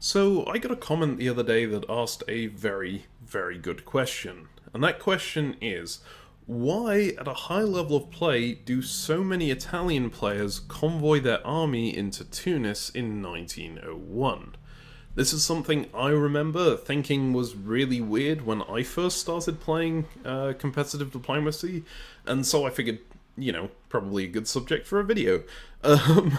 So, I got a comment the other day that asked a very, very good question. And that question is, why at a high level of play do so many Italian players convoy their army into Tunis in 1901? This is something I remember thinking was really weird when I first started playing competitive diplomacy, and so I figured, probably a good subject for a video. Um,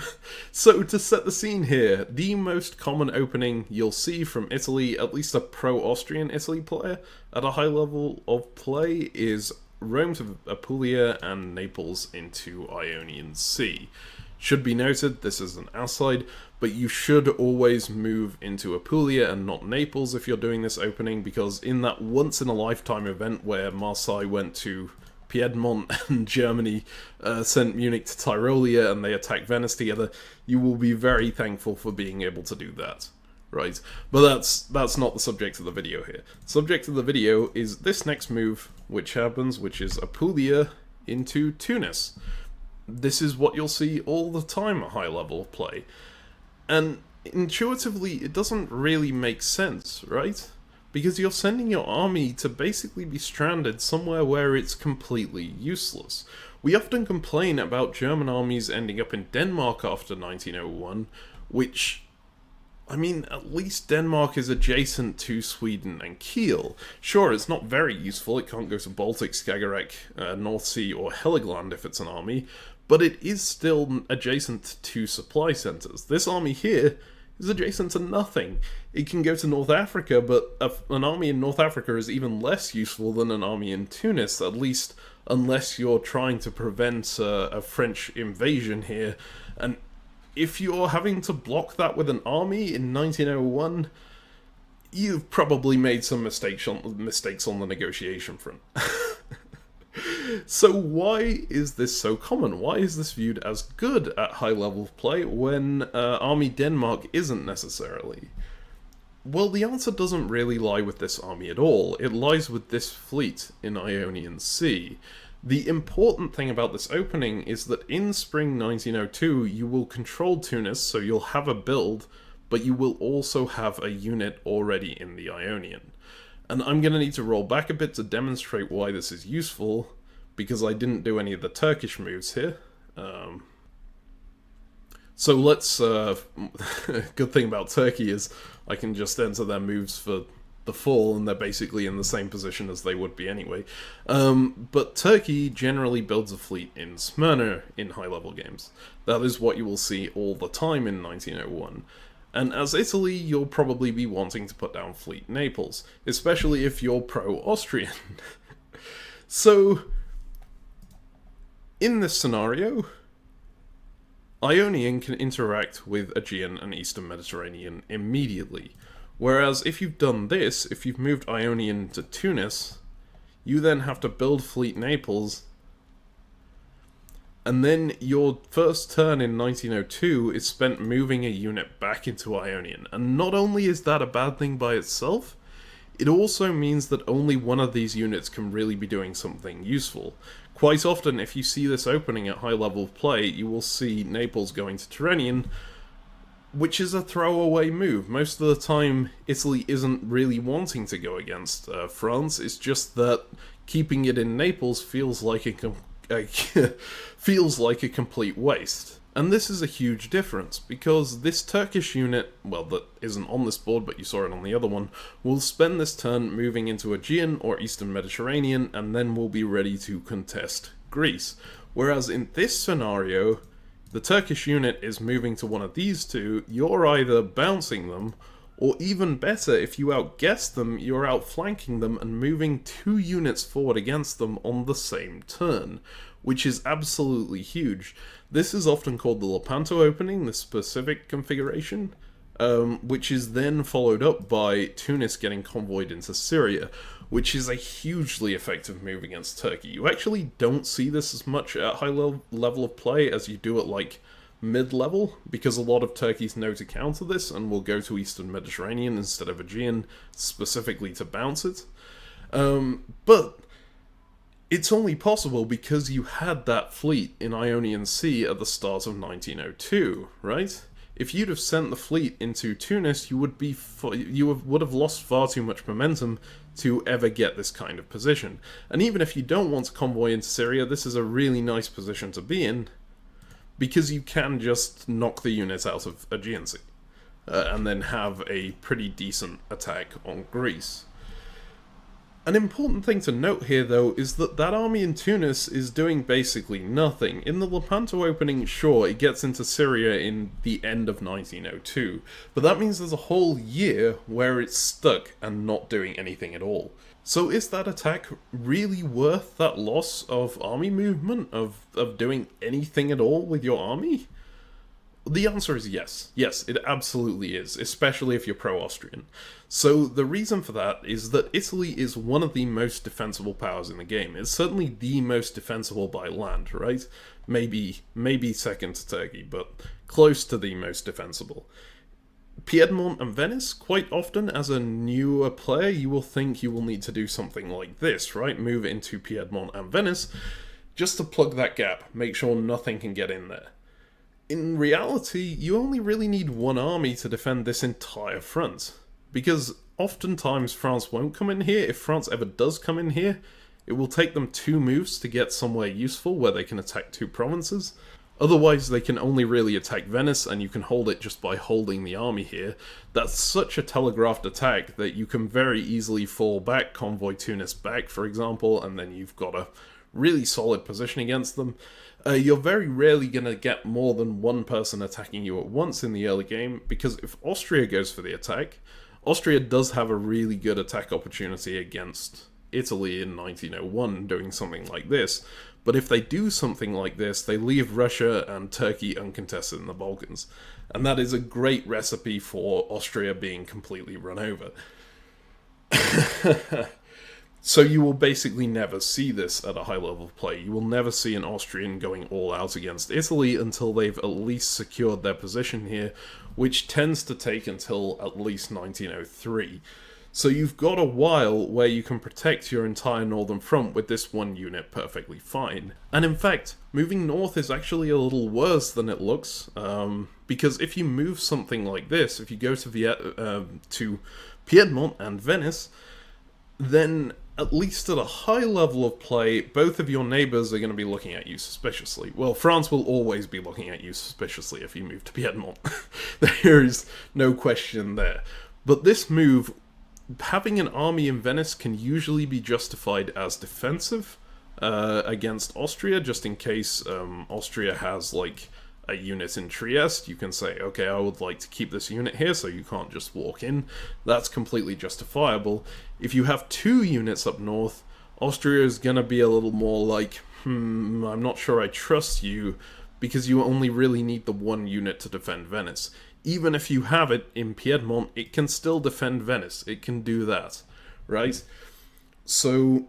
so to set the scene here, the most common opening you'll see from Italy, at least a pro-Austrian Italy player, at a high level of play is Rome to Apulia and Naples into Ionian Sea. Should be noted, this is an aside, but you should always move into Apulia and not Naples if you're doing this opening, because in that once-in-a-lifetime event where Marseille went to Piedmont and Germany sent Munich to Tyrolia and they attacked Venice together, you will be very thankful for being able to do that. Right, but that's not the subject of the video here. The subject of the video is this next move, which is Apulia into Tunis. This is what you'll see all the time at high level of play. And intuitively, it doesn't really make sense, right? Because you're sending your army to basically be stranded somewhere where it's completely useless. We often complain about German armies ending up in Denmark after 1901, which, at least Denmark is adjacent to Sweden and Kiel. Sure, it's not very useful, it can't go to Baltic, Skagerrak, North Sea, or Heligoland if it's an army, but it is still adjacent to supply centres. This army here is adjacent to nothing. It can go to North Africa, but an army in North Africa is even less useful than an army in Tunis, at least unless you're trying to prevent a French invasion here. And if you're having to block that with an army in 1901, you've probably made some mistakes on the negotiation front. So why is this so common? Why is this viewed as good at high level of play when Army Denmark isn't necessarily? Well, the answer doesn't really lie with this army at all. It lies with this fleet in Ionian Sea. The important thing about this opening is that in spring 1902 you will control Tunis, so you'll have a build, but you will also have a unit already in the Ionian. And I'm going to need to roll back a bit to demonstrate why this is useful, because I didn't do any of the Turkish moves here. So let's... good thing about Turkey is I can just enter their moves for the fall, and they're basically in the same position as they would be anyway. But Turkey generally builds a fleet in Smyrna in high-level games. That is what you will see all the time in 1901. And as Italy, you'll probably be wanting to put down Fleet Naples, especially if you're pro-Austrian. So, in this scenario, Ionian can interact with Aegean and Eastern Mediterranean immediately. Whereas if you've done this, if you've moved Ionian to Tunis, you then have to build Fleet Naples, and then your first turn in 1902 is spent moving a unit back into Ionian. And not only is that a bad thing by itself, it also means that only one of these units can really be doing something useful. Quite often, if you see this opening at high level of play, you will see Naples going to Tyrrhenian, which is a throwaway move. Most of the time, Italy isn't really wanting to go against France. It's just that keeping it in Naples feels like a complete waste. And this is a huge difference, because this Turkish unit, well, that isn't on this board, but you saw it on the other one, will spend this turn moving into Aegean or Eastern Mediterranean, and then will be ready to contest Greece. Whereas in this scenario, the Turkish unit is moving to one of these two, you're either bouncing them, or even better, if you outguess them, you're outflanking them and moving 2 units forward against them on the same turn, which is absolutely huge. This is often called the Lepanto opening, the specific configuration, which is then followed up by Tunis getting convoyed into Syria, which is a hugely effective move against Turkey. You actually don't see this as much at high level of play as you do at like mid-level, because a lot of Turkeys know to counter this and will go to Eastern Mediterranean instead of Aegean specifically to bounce it. But it's only possible because you had that fleet in Ionian Sea at the start of 1902, right? if you'd have sent the fleet into Tunis, you would have lost far too much momentum to ever get this kind of position. And even if you don't want to convoy into Syria, this is a really nice position to be in, because you can just knock the units out of Aegean Sea, and then have a pretty decent attack on Greece. An important thing to note here, though, is that army in Tunis is doing basically nothing. In the Lepanto opening, sure, it gets into Syria in the end of 1902, but that means there's a whole year where it's stuck and not doing anything at all. So is that attack really worth that loss of army movement, of doing anything at all with your army? The answer is yes. Yes, it absolutely is, especially if you're pro-Austrian. So the reason for that is that Italy is one of the most defensible powers in the game. It's certainly the most defensible by land, right? Maybe second to Turkey, but close to the most defensible. Piedmont and Venice, quite often as a newer player, you will think you will need to do something like this, right? Move into Piedmont and Venice just to plug that gap, make sure nothing can get in there. In reality, you only really need one army to defend this entire front, because oftentimes France won't come in here. If France ever does come in here, it will take them 2 moves to get somewhere useful where they can attack 2 provinces. Otherwise, they can only really attack Venice, and you can hold it just by holding the army here. That's such a telegraphed attack that you can very easily fall back, convoy Tunis back, for example, and then you've got a really solid position against them. You're very rarely going to get more than one person attacking you at once in the early game, because if Austria goes for the attack, Austria does have a really good attack opportunity against Italy in 1901 doing something like this. But if they do something like this, they leave Russia and Turkey uncontested in the Balkans. And that is a great recipe for Austria being completely run over. So you will basically never see this at a high level of play. You will never see an Austrian going all out against Italy until they've at least secured their position here, which tends to take until at least 1903. So you've got a while where you can protect your entire northern front with this one unit perfectly fine. And in fact, moving north is actually a little worse than it looks, because if you move something like this, if you go to Piedmont and Venice, then at least at a high level of play, both of your neighbours are going to be looking at you suspiciously. Well, France will always be looking at you suspiciously if you move to Piedmont. There is no question there. But this move, having an army in Venice, can usually be justified as defensive against Austria, just in case Austria has, like, a unit in Trieste. You can say, okay, I would like to keep this unit here, so you can't just walk in. That's completely justifiable. If you have 2 units up north, Austria is going to be a little more like, I'm not sure I trust you, because you only really need the 1 unit to defend Venice. Even if you have it in Piedmont, it can still defend Venice. It can do that, right? So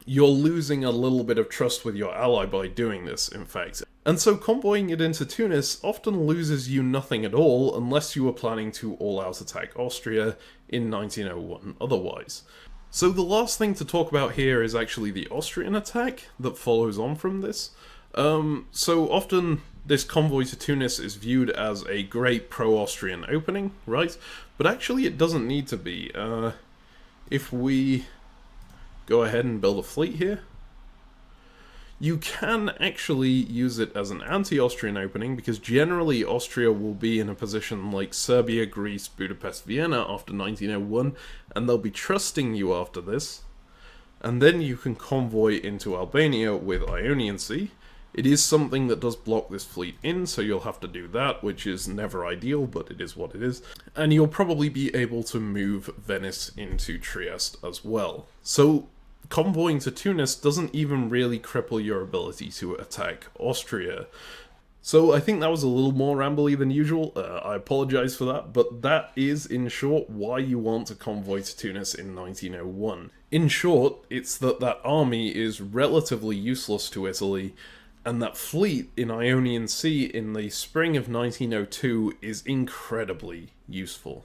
you're losing a little bit of trust with your ally by doing this, in fact. And so convoying it into Tunis often loses you nothing at all unless you were planning to all-out attack Austria in 1901 otherwise. So the last thing to talk about here is actually the Austrian attack that follows on from this. So often this convoy to Tunis is viewed as a great pro-Austrian opening, right? But actually it doesn't need to be. If we go ahead and build a fleet here, you can actually use it as an anti-Austrian opening, because generally Austria will be in a position like Serbia, Greece, Budapest, Vienna after 1901, and they'll be trusting you after this. And then you can convoy into Albania with Ionian Sea. It is something that does block this fleet in, so you'll have to do that, which is never ideal, but it is what it is. And you'll probably be able to move Venice into Trieste as well. So convoying to Tunis doesn't even really cripple your ability to attack Austria. So I think that was a little more rambly than usual. I apologize for that, but that is, in short, why you want to convoy to Tunis in 1901. In short, it's that army is relatively useless to Italy, and that fleet in Ionian Sea in the spring of 1902 is incredibly useful.